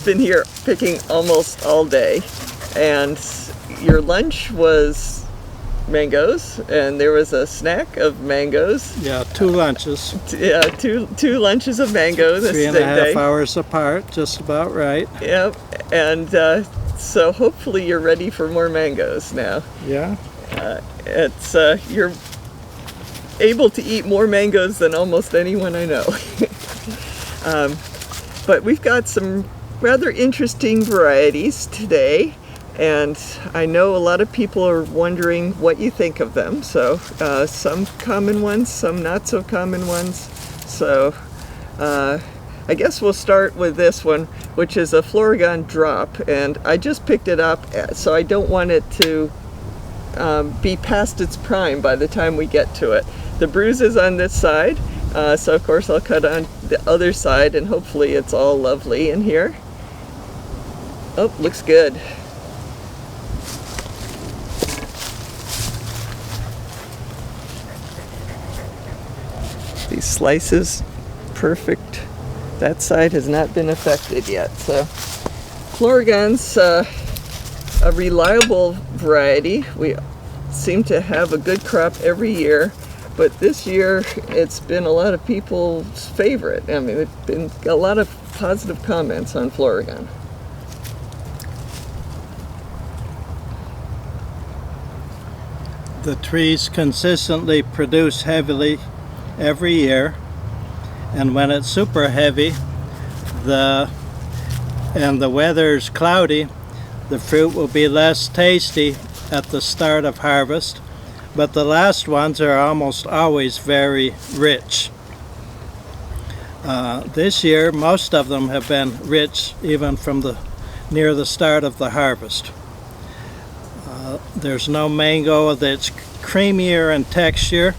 just been here picking almost all day, and your lunch was mangoes, and there was a snack of mangoes. Yeah, 2 lunches. Yeah, two lunches of mango the same day. 3.5 hours apart, just about right. Yep, and so hopefully you're ready for more mangoes now. Yeah. It's you're able to eat more mangoes than almost anyone I know. But we've got some rather interesting varieties today, and I know a lot of people are wondering what you think of them. So some common ones, some not so common ones. So I guess we'll start with this one, which is a Florigon drop, and I just picked it up, so I don't want it to be past its prime by the time we get to it. The bruise is on this side, so of course I'll cut on the other side, and hopefully it's all lovely in here. Oh, looks good. These slices, perfect. That side has not been affected yet. So Florigon's a reliable variety. We seem to have a good crop every year, but this year it's been a lot of people's favorite. I mean, it's been a lot of positive comments on Florigon. The trees consistently produce heavily every year, and when it's super heavy and the weather's cloudy, the fruit will be less tasty at the start of harvest, but the last ones are almost always very rich. This year most of them have been rich even from near the start of the harvest. There's no mango that's creamier in texture,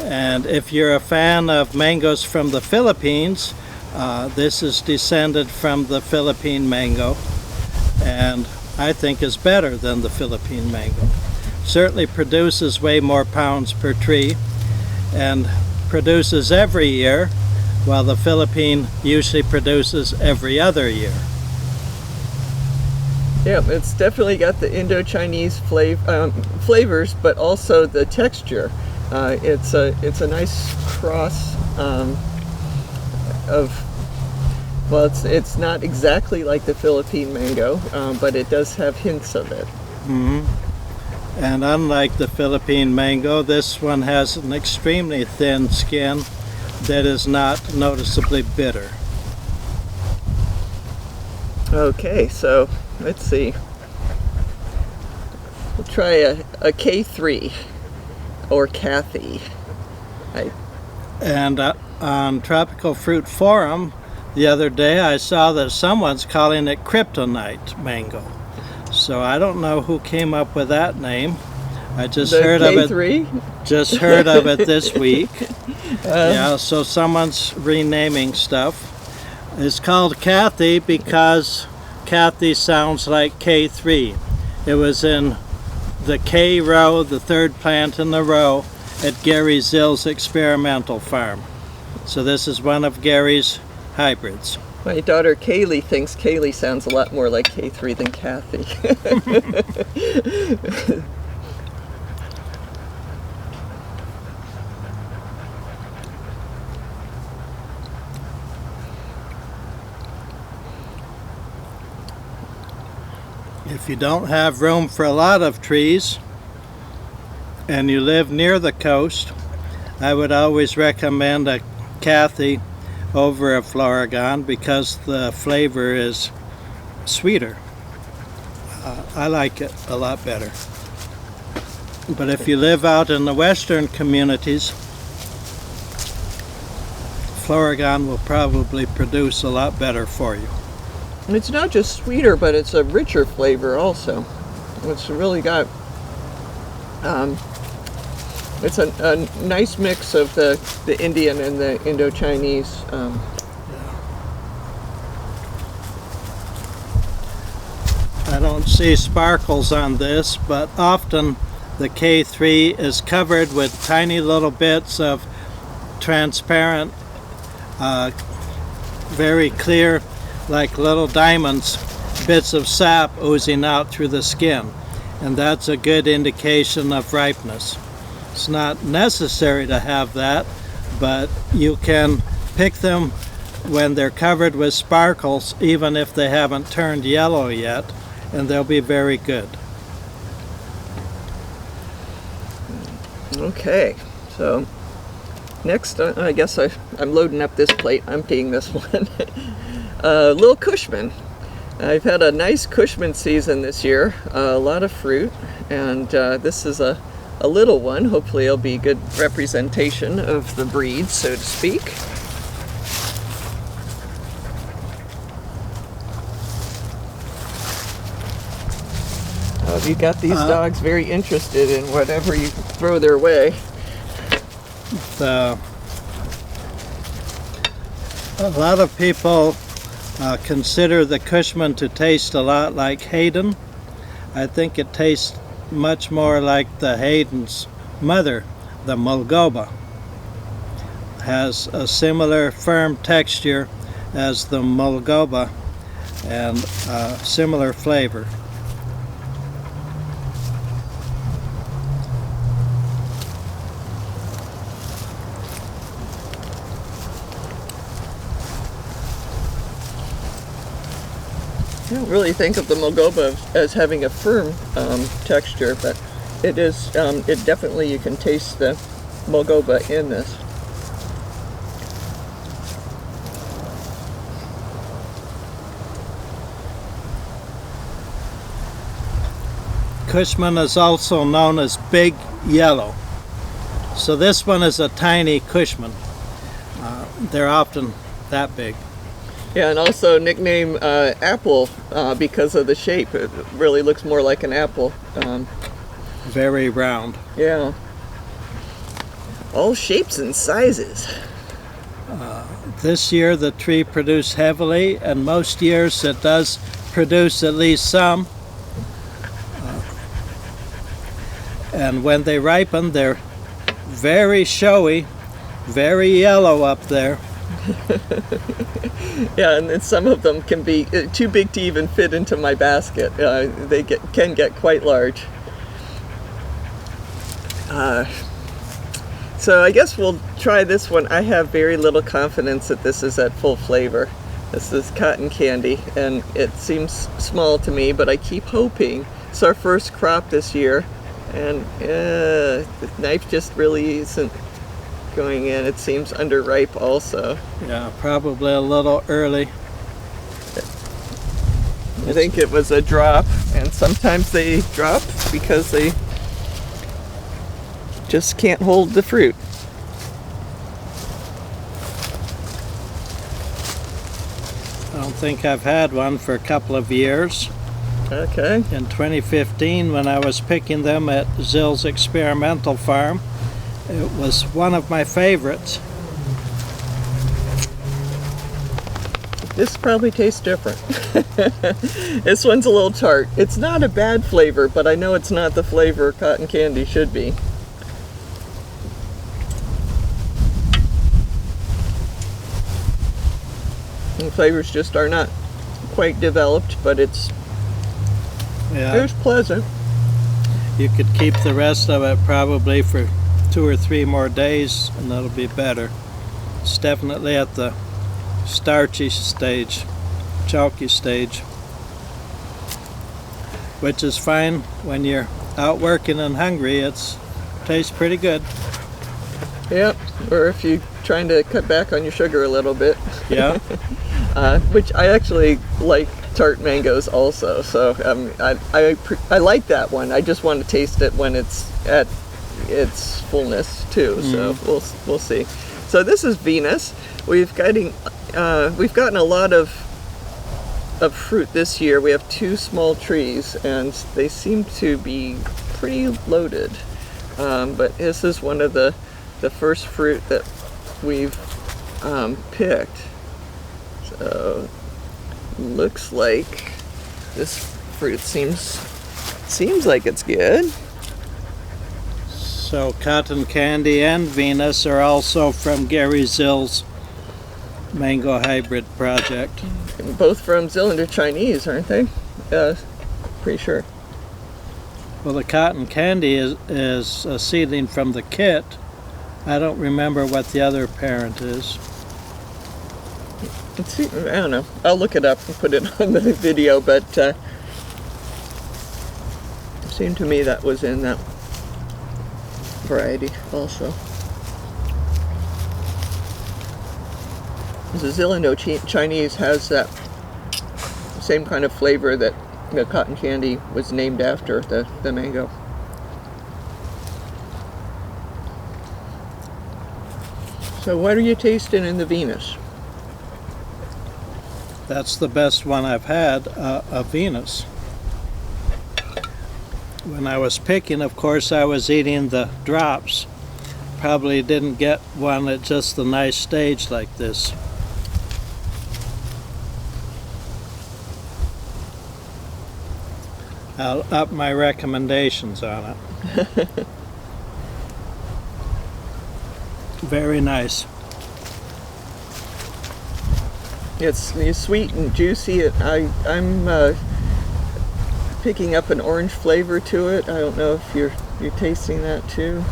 and if you're a fan of mangoes from the Philippines, this is descended from the Philippine mango, and I think is better than the Philippine mango. Certainly produces way more pounds per tree and produces every year, while the Philippine usually produces every other year. Yeah, it's definitely got the Indo-Chinese flavors, but also the texture. It's a nice cross of, well, it's not exactly like the Philippine mango, but it does have hints of it. Mm-hmm. And unlike the Philippine mango, this one has an extremely thin skin that is not noticeably bitter. Okay, so let's see. We'll try a K3 or Kathy. And on Tropical Fruit Forum the other day, I saw that someone's calling it kryptonite mango. So I don't know who came up with that name. I just heard K3? of it. Just heard of it this week. Yeah, so someone's renaming stuff. It's called Kathy because Kathy sounds like K3. It was in the K row, the third plant in the row, at Gary Zill's experimental farm. So this is one of Gary's hybrids. My daughter Kaylee thinks Kaylee sounds a lot more like K3 than Kathy. If you don't have room for a lot of trees and you live near the coast, I would always recommend a Kathy over a Florigon because the flavor is sweeter. I like it a lot better. But if you live out in the western communities, Florigon will probably produce a lot better for you. And it's not just sweeter, but it's a richer flavor also. It's really got, it's a nice mix of the Indian and the Indo-Chinese. I don't see sparkles on this, but often the K3 is covered with tiny little bits of transparent, very clear, like little diamonds, bits of sap oozing out through the skin, and that's a good indication of ripeness. It's not necessary to have that, but you can pick them when they're covered with sparkles, even if they haven't turned yellow yet, and they'll be very good. Okay, so next, I guess I'm loading up this plate, emptying this one. Little Cushman. I've had a nice Cushman season this year, a lot of fruit, and this is a little one. Hopefully it'll be good representation of the breed, so to speak. You got these dogs very interested in whatever you throw their way. A lot of people consider the Cushman to taste a lot like Hayden. I think it tastes much more like the Hayden's mother, the Mulgoba. Has a similar firm texture as the Mulgoba and similar flavor. I don't really think of the Mulgoba as having a firm texture, but it is. It definitely, you can taste the Mulgoba in this. Cushman is also known as Big Yellow. So this one is a tiny Cushman. They're often that big. Yeah, and also nicknamed apple because of the shape. It really looks more like an apple. Very round. Yeah. All shapes and sizes. This year the tree produced heavily, and most years it does produce at least some. And when they ripen, they're very showy, very yellow up there. Yeah, and then some of them can be too big to even fit into my basket. They can get quite large. So I guess we'll try this one. I have very little confidence that this is at full flavor. This is cotton candy, and it seems small to me, but I keep hoping. It's our first crop this year, and the knife just really isn't going in. It seems underripe also. Yeah, probably a little early. I think it was a drop, and sometimes they drop because they just can't hold the fruit. I don't think I've had one for a couple of years. Okay. In 2015, when I was picking them at Zill's experimental farm, it was one of my favorites. This probably tastes different. This one's a little tart. It's not a bad flavor, but I know it's not the flavor cotton candy should be. The flavors just are not quite developed, but it's pleasant. You could keep the rest of it probably for 2 or 3 more days, and that'll be better. It's definitely at the starchy stage, chalky stage, which is fine when you're out working and hungry. It tastes pretty good. Yep, or if you're trying to cut back on your sugar a little bit. Yeah. Which I actually like tart mangoes also, so I like that one. I just want to taste it when it's at its fullness too. So we'll see. So this is Venus. We've gotten a lot of fruit this year. We have 2 small trees, and they seem to be pretty loaded. But this is one of the first fruit that we've picked. So looks like this fruit seems like it's good. So cotton candy and Venus are also from Gary Zill's mango hybrid project. both from Zealand Chinese, aren't they? Pretty sure. Well, the cotton candy is a seedling from the kit. I don't remember what the other parent is. I don't know. I'll look it up and put it on the video, but it seemed to me that was in that variety also. The Zealand Chinese has that same kind of flavor that the cotton candy was named after, the mango. So what are you tasting in the Venus? That's the best one I've had, a Venus. When I was picking, of course, I was eating the drops. Probably didn't get one at just the nice stage like this. I'll up my recommendations on it. Very nice. It's sweet and juicy. I'm picking up an orange flavor to it. I don't know if you're tasting that too.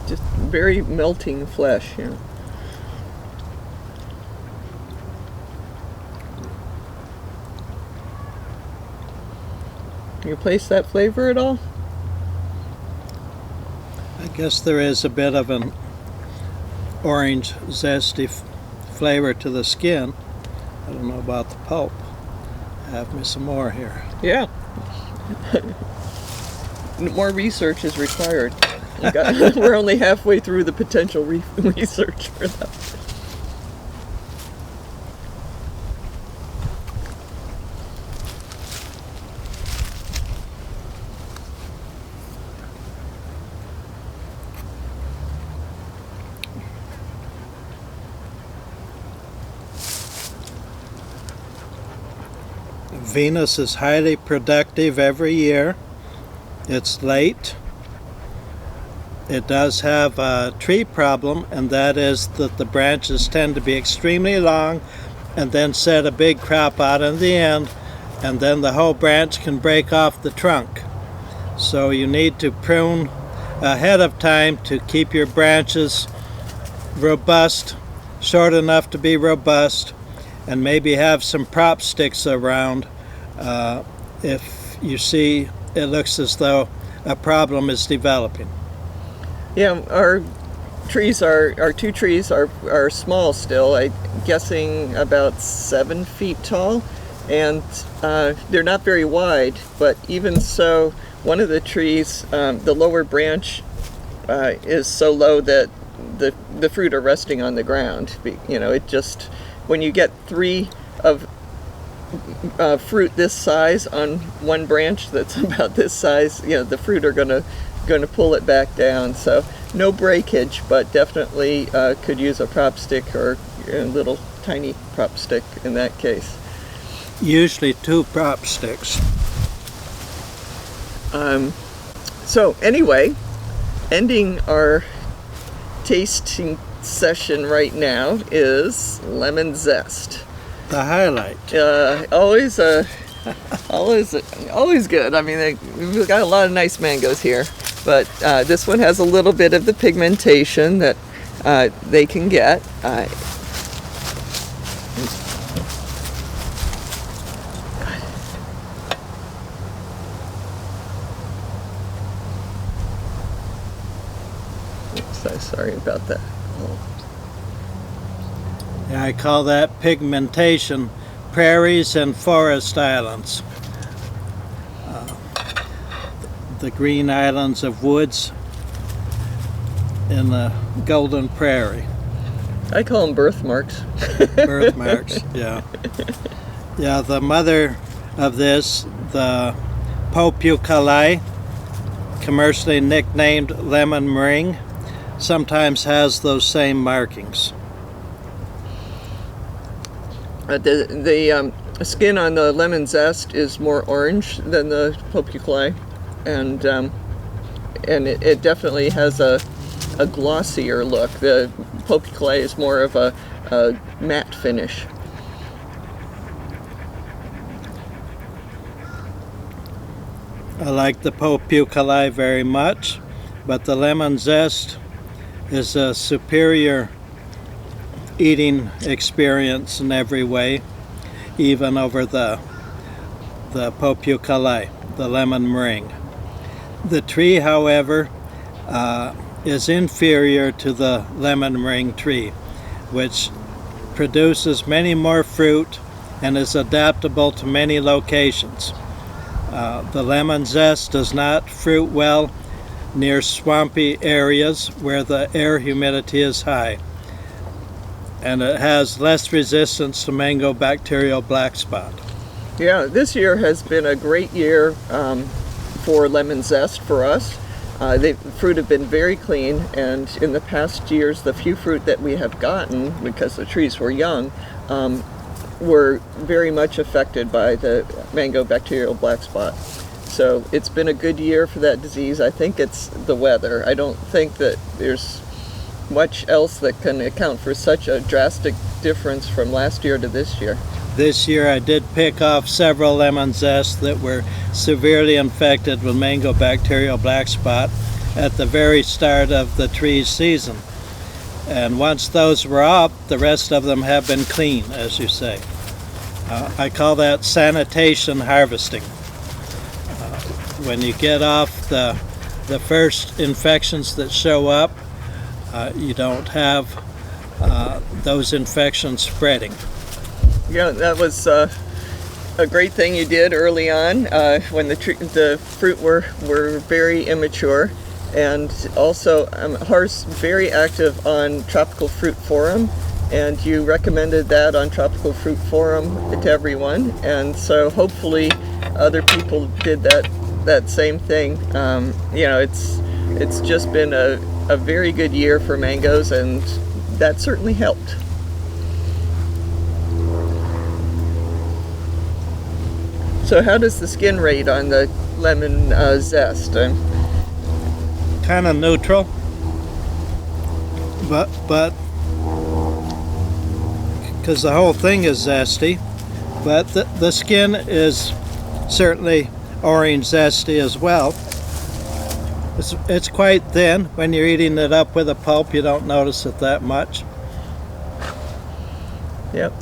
Just very melting flesh, you know. Can you place that flavor at all? I guess there is a bit of an orange zesty flavor to the skin. I don't know about the pulp. Have me some more here. Yeah. More research is required. We're only halfway through the potential research for that. Venus is highly productive every year. It's late. It does have a tree problem, and that is that the branches tend to be extremely long and then set a big crop out in the end, and then the whole branch can break off the trunk. So you need to prune ahead of time to keep your branches robust, short enough to be robust, and maybe have some prop sticks around if you see it looks as though a problem is developing. Yeah, our two trees are small still. I'm guessing about 7 feet tall, and they're not very wide. But even so, one of the trees, the lower branch is so low that the fruit are resting on the ground. You know, it just, when you get 3 of fruit this size on one branch that's about this size, you know, the fruit are going to pull it back down. So no breakage, but definitely could use a prop stick or a little tiny prop stick in that case. Usually 2 prop sticks. So anyway, ending our tasting session right now is lemon zest. The highlight. Always good. I mean, we've got a lot of nice mangoes here, but this one has a little bit of the pigmentation that they can get. Oops, sorry about that. Yeah, I call that pigmentation, prairies and forest islands. The green islands of woods in the golden prairie. I call them birthmarks. Birthmarks, yeah. Yeah, the mother of this, the Popuculi, commercially nicknamed lemon meringue, sometimes has those same markings. The skin on the lemon zest is more orange than the Populi, and it definitely has a glossier look. The Populi is more of a matte finish. I like the Populi very much, but the lemon zest is a superior eating experience in every way, even over the Populi, the lemon meringue. The tree, however, is inferior to the lemon meringue tree, which produces many more fruit and is adaptable to many locations. The lemon zest does not fruit well near swampy areas where the air humidity is high, and it has less resistance to mango bacterial black spot. Yeah, this year has been a great year for lemon zest for us. The fruit have been very clean, and in the past years, the few fruit that we have gotten, because the trees were young, were very much affected by the mango bacterial black spot. So it's been a good year for that disease. I think it's the weather. I don't think that there's much else that can account for such a drastic difference from last year to this year. This year I did pick off several lemon zests that were severely infected with mango bacterial black spot at the very start of the tree's season. And once those were up, the rest of them have been clean, as you say. I call that sanitation harvesting. When you get off the first infections that show up, you don't have those infections spreading. Yeah, that was a great thing you did early on when the fruit were very immature. And also, Har's very active on Tropical Fruit Forum, and you recommended that on Tropical Fruit Forum to everyone. And so hopefully other people did that same thing. It's just been a very good year for mangoes, and that certainly helped. So how does the skin rate on the lemon zest? Kind of neutral, but because the whole thing is zesty, but the skin is certainly orange zesty as well. It's quite thin. When you're eating it up with a pulp, you don't notice it that much. Yep.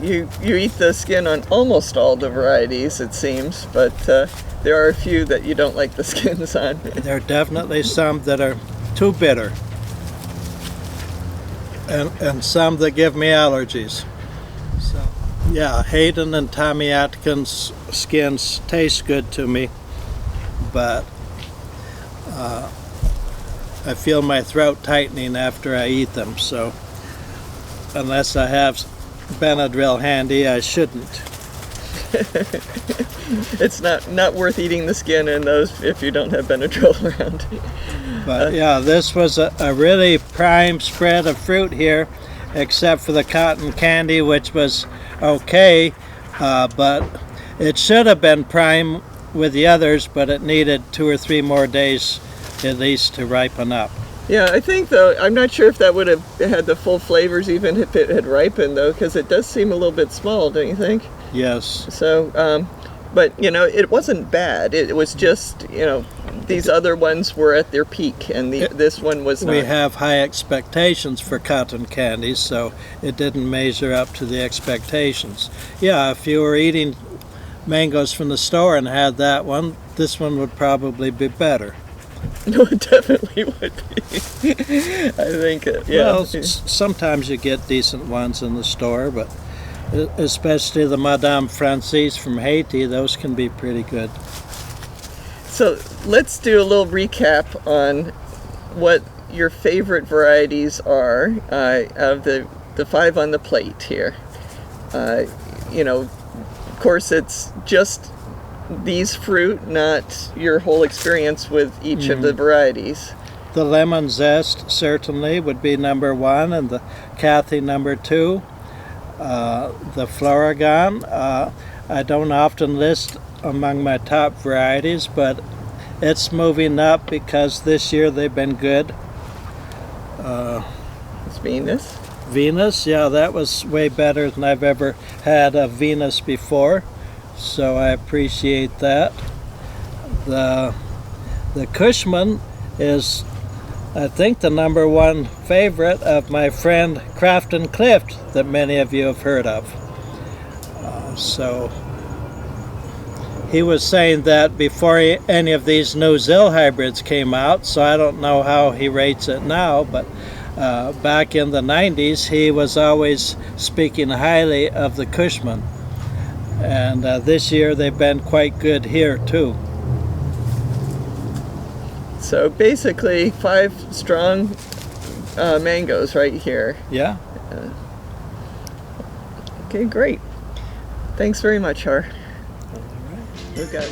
You eat the skin on almost all the varieties, it seems, but there are a few that you don't like the skins on. There are definitely some that are too bitter, and some that give me allergies. So, yeah, Hayden and Tommy Atkins skins taste good to me, but I feel my throat tightening after I eat them, so unless I have Benadryl handy, I shouldn't. It's not worth eating the skin in those if you don't have Benadryl around. But yeah, this was a really prime spread of fruit here, except for the cotton candy, which was okay, but it should have been prime with the others, but it needed 2 or 3 more days at least to ripen up. Yeah, I think though, I'm not sure if that would have had the full flavors even if it had ripened though, because it does seem a little bit small, don't you think? Yes. So, but it wasn't bad. It was just, these other ones were at their peak, and this one was not. We have high expectations for cotton candies, so it didn't measure up to the expectations. Yeah, if you were eating mangoes from the store and had that one, this one would probably be better. No, it definitely would be. I think yeah. Well, sometimes you get decent ones in the store, but especially the Madame Francis from Haiti, those can be pretty good. So let's do a little recap on what your favorite varieties are of the 5 on the plate here. Of course, it's just these fruit, not your whole experience with each of the varieties. The lemon zest certainly would be number one, and the Kathy number two. The Florigon, I don't often list among my top varieties, but it's moving up because this year they've been good. It's Venus. Venus, yeah, that was way better than I've ever had a Venus before, so I appreciate that. The Cushman is, I think, the number one favorite of my friend Craft and Clift that many of you have heard of. So he was saying that before any of these new Zill hybrids came out, so I don't know how he rates it now, but back in the 90s he was always speaking highly of the Cushman. And this year they've been quite good here too. So basically 5 strong mangoes right here. Yeah. Okay, great. Thanks very much, Har. We've got